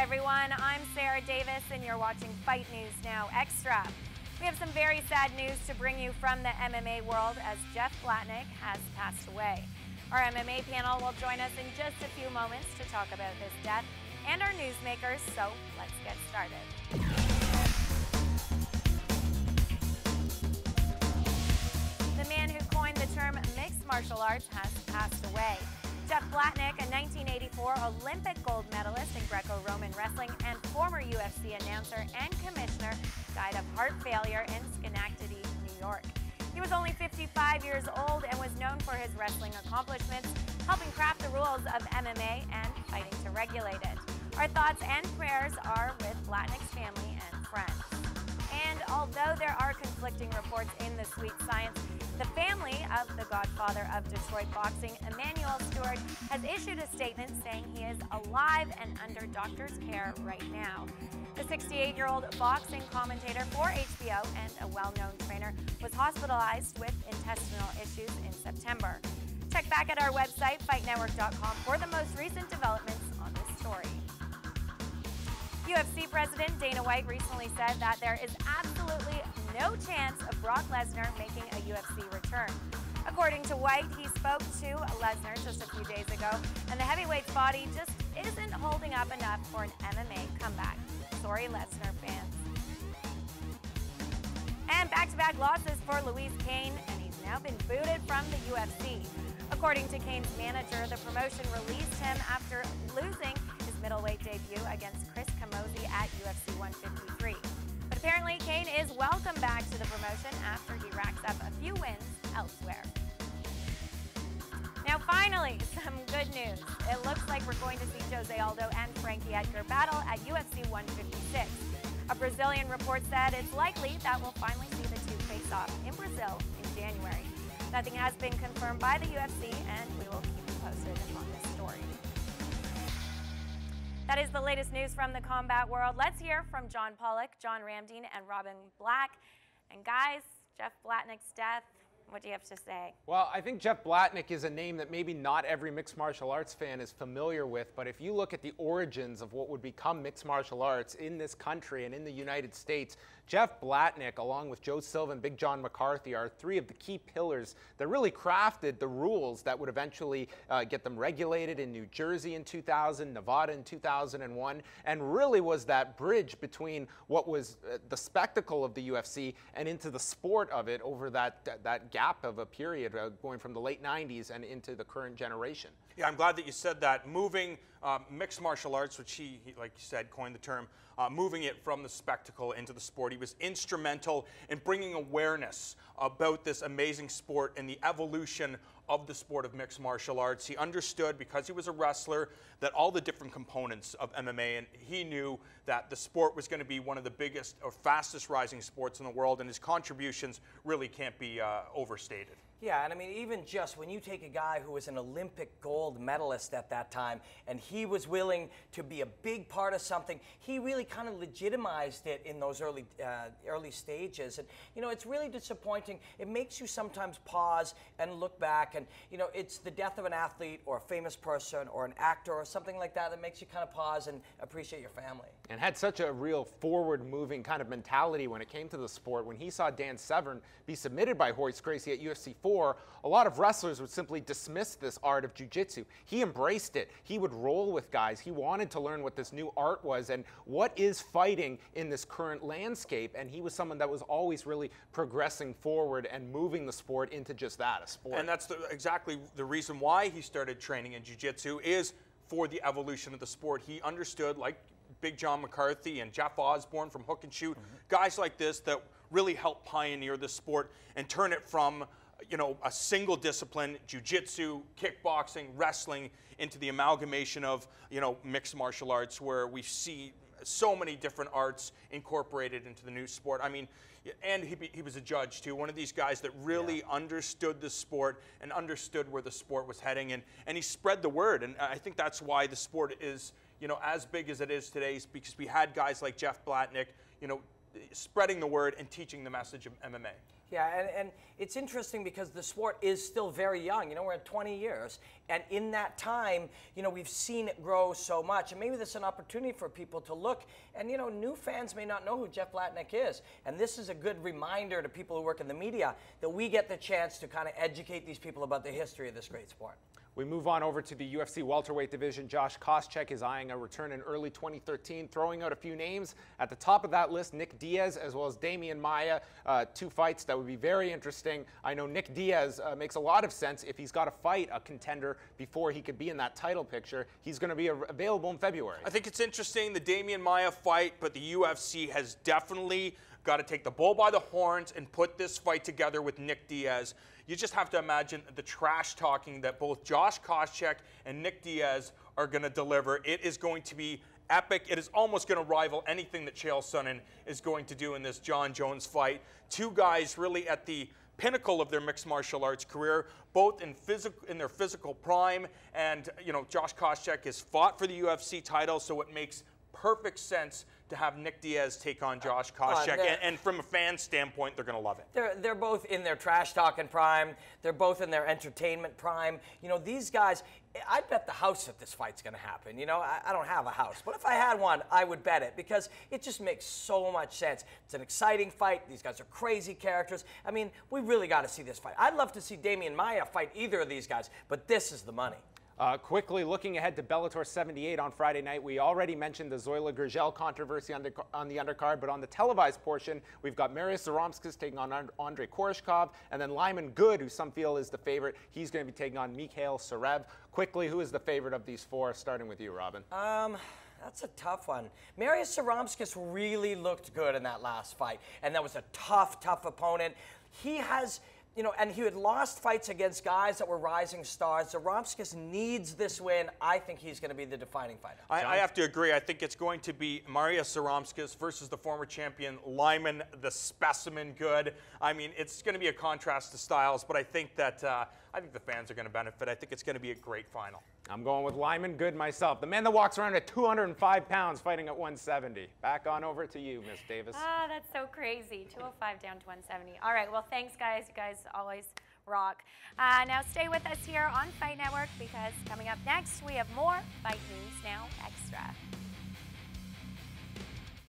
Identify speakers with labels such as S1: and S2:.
S1: everyone, I'm Sarah Davis and you're watching Fight News Now Extra. We have some very sad news to bring you from the MMA world as Jeff Blatnick has passed away. Our MMA panel will join us in just a few moments to talk about his death and our newsmakers, so let's get started. The man who coined the term mixed martial arts has passed away. Jeff Blatnick, a 1984 Olympic gold medalist in Greco-Roman wrestling and former UFC announcer and commissioner, died of heart failure in Schenectady, New York. He was only 55 years old and was known for his wrestling accomplishments, helping craft the rules of MMA and fighting to regulate it. Our thoughts and prayers are with Blatnick's family and friends. And although there are conflicting reports in the Sweet Science, the family of the godfather of Detroit boxing, Steward, has issued a statement saying he is alive and under doctor's care right now. The 68-year-old boxing commentator for HBO and a well-known trainer was hospitalized with intestinal issues in September. Check back at our website, fightnetwork.com, for the most recent developments on this story. UFC President Dana White recently said that there is absolutely no chance of Brock Lesnar making a UFC return. According to White, he spoke to Lesnar just a few days ago, and the heavyweight's body just isn't holding up enough for an MMA comeback. Sorry, Lesnar fans. And back-to-back losses for Louis Kane, and he's now been booted from the UFC. According to Kane's manager, the promotion released him after losing his middleweight debut against Chris Camozzi at UFC 153. But apparently, Kane is welcome back to the promotion after he racks up a few wins elsewhere. Now finally, some good news. It looks like we're going to see Jose Aldo and Frankie Edgar battle at UFC 156. A Brazilian report said it's likely that we'll finally see the two face off in Brazil in January. Nothing has been confirmed by the UFC, and we will keep you posted on this story. That is the latest news from the combat world. Let's hear from John Pollock, John Ramdeen, and Robin Black. And guys, Jeff Blatnick's death, what do you have to say?
S2: Well, I think Jeff Blatnick is a name that maybe not every mixed martial arts fan is familiar with, but if you look at the origins of what would become mixed martial arts in this country and in the United States, Jeff Blatnick, along with Joe Silva and Big John McCarthy, are three of the key pillars that really crafted the rules that would eventually get them regulated in New Jersey in 2000, Nevada in 2001, and really was that bridge between what was the spectacle of the UFC and into the sport of it over that gap of a period going from the late 90s and into the current generation.
S3: Yeah, I'm glad that you said that. Moving mixed martial arts, which he, like you said, coined the term, moving it from the spectacle into the sport. He was instrumental in bringing awareness about this amazing sport and the evolution of the sport of mixed martial arts. He understood, because he was a wrestler, that all the different components of MMA, and he knew that the sport was going to be one of the biggest or fastest rising sports in the world, and his contributions really can't be overstated.
S4: Yeah, and I mean, even just when you take a guy who was an Olympic gold medalist at that time, and he was willing to be a big part of something, he really kind of legitimized it in those early stages. And, you know, it's really disappointing. It makes you sometimes pause and look back, and, you know, it's the death of an athlete or a famous person or an actor or something like that that makes you kind of pause and appreciate your family.
S2: And had such a real forward-moving kind of mentality when it came to the sport. When he saw Dan Severn be submitted by Royce Gracie at UFC 4, a lot of wrestlers would simply dismiss this art of jiu-jitsu. He embraced it. He would roll with guys. He wanted to learn what this new art was and what is fighting in this current landscape. And he was someone that was always really progressing forward and moving the sport into just that, a sport.
S3: And that's exactly the reason why he started training in jiu-jitsu, is for the evolution of the sport. He understood, like Big John McCarthy and Jeff Osborne from Hook and Shoot, guys like this that really helped pioneer the sport and turn it from, you know, a single discipline, jiu-jitsu, kickboxing, wrestling, into the amalgamation of, you know, mixed martial arts, where we see so many different arts incorporated into the new sport. I mean, and he was a judge too, one of these guys that really understood the sport and understood where the sport was heading, and he spread the word. And I think that's why the sport is, you know, as big as it is today, is because we had guys like Jeff Blatnick, you know, spreading the word and teaching the message of MMA.
S4: Yeah, and it's interesting because the sport is still very young. You know, we're at 20 years. And in that time, you know, we've seen it grow so much. And maybe this is an opportunity for people to look. And, you know, new fans may not know who Jeff Blatnick is. And this is a good reminder to people who work in the media that we get the chance to kind of educate these people about the history of this great sport.
S2: We move on over to the UFC welterweight division. Josh Koscheck is eyeing a return in early 2013, throwing out a few names. At the top of that list, Nick Diaz as well as Damian Maia, 2 fights that would be very interesting. I know Nick Diaz makes a lot of sense if he's got to fight a contender before he could be in that title picture. He's going to be available in February.
S3: I think it's interesting, the Damian Maia fight, but the UFC has definitely got to take the bull by the horns and put this fight together with Nick Diaz. You just have to imagine the trash talking that both Josh Koscheck and Nick Diaz are going to deliver. It is going to be epic. It is almost going to rival anything that Chael Sonnen is going to do in this John Jones fight. 2 guys really at the pinnacle of their mixed martial arts career, both in their physical prime. And, you know, Josh Koscheck has fought for the UFC title, so it makes perfect sense to have Nick Diaz take on Josh Koscheck. And from a fan standpoint, they're going to love it.
S4: They're both in their trash-talking prime. They're both in their entertainment prime. You know, these guys, I'd bet the house that this fight's going to happen. You know, I don't have a house. But if I had one, I would bet it because it just makes so much sense. It's an exciting fight. These guys are crazy characters. I mean, we really got to see this fight. I'd love to see Damian Maia fight either of these guys, but this is the money.
S2: Quickly looking ahead to Bellator 78 on Friday night, we already mentioned the Zoila Gurgel controversy on the undercard, but on the televised portion, we've got Marius Zaromskis taking on Andrei Koreshkov, and then Lyman Good, who some feel is the favorite. He's going to be taking on Mikhail Sarev. Quickly, who is the favorite of these 4, starting with you, Robin?
S4: That's a tough one. Marius Zaromskis really looked good in that last fight, and that was a tough, tough opponent. He has... You know, and he had lost fights against guys that were rising stars. Zaromskis needs this win. I think he's going to be the defining fighter.
S3: I have to agree. I think it's going to be Marius Zaromskis versus the former champion Lyman the Specimen Good. I mean, it's going to be a contrast to styles, but I think that I think the fans are going to benefit. I think it's going to be a great final.
S2: I'm going with Lyman Good myself, the man that walks around at 205 pounds fighting at 170. Back on over to you, Miss Davis.
S1: Ah, that's so crazy. 205 down to 170. All right, well, thanks, guys. You guys always rock. Now stay with us here on Fight Network because coming up next, we have more Fight News Now Extra.